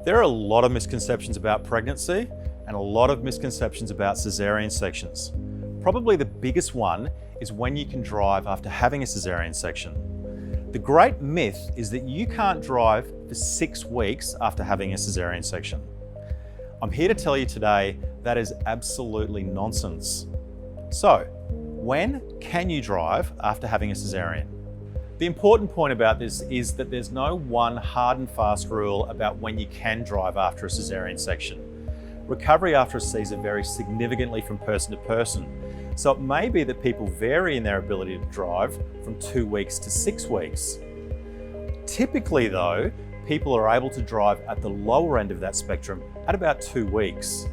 There are a lot of misconceptions about pregnancy and a lot of misconceptions about cesarean sections. Probably the biggest one is when you can drive after having a cesarean section. The great myth is that you can't drive for 6 weeks after having a cesarean section. I'm here to tell you today that is absolutely nonsense. So, when can you drive after having a cesarean? The important point about this is that there's no one hard and fast rule about when you can drive after a cesarean section. Recovery after a Caesar varies significantly from person to person, so it may be that people vary in their ability to drive from 2 weeks to 6 weeks. Typically though, people are able to drive at the lower end of that spectrum at about 2 weeks.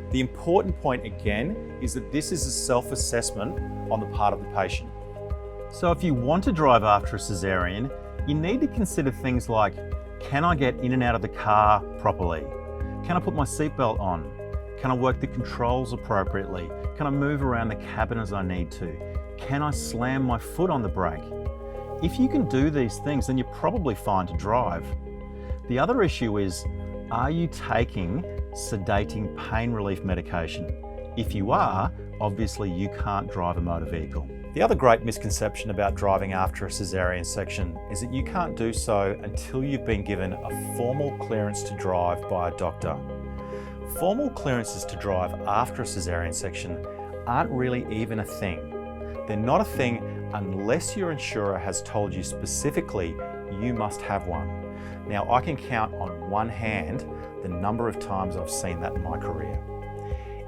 The important point again is that this is a self-assessment on the part of the patient. So if you want to drive after a cesarean, you need to consider things like, can I get in and out of the car properly? Can I put my seatbelt on? Can I work the controls appropriately? Can I move around the cabin as I need to? Can I slam my foot on the brake? If you can do these things, then you're probably fine to drive. The other issue is, are you taking sedating pain relief medication? If you are, obviously you can't drive a motor vehicle. The other great misconception about driving after a cesarean section is that you can't do so until you've been given a formal clearance to drive by a doctor. Formal clearances to drive after a cesarean section aren't really even a thing. They're not a thing unless your insurer has told you specifically you must have one. Now, I can count on one hand the number of times I've seen that in my career.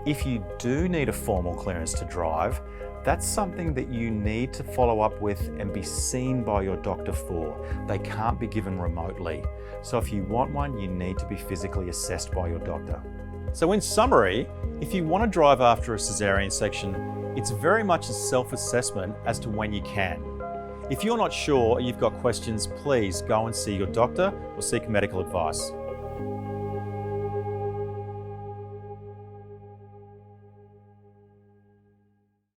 If you do need a formal clearance to drive, that's something that you need to follow up with and be seen by your doctor for. They can't be given remotely. So if you want one, you need to be physically assessed by your doctor. So in summary, if you want to drive after a cesarean section, it's very much a self-assessment as to when you can. If you're not sure or you've got questions, please go and see your doctor or seek medical advice.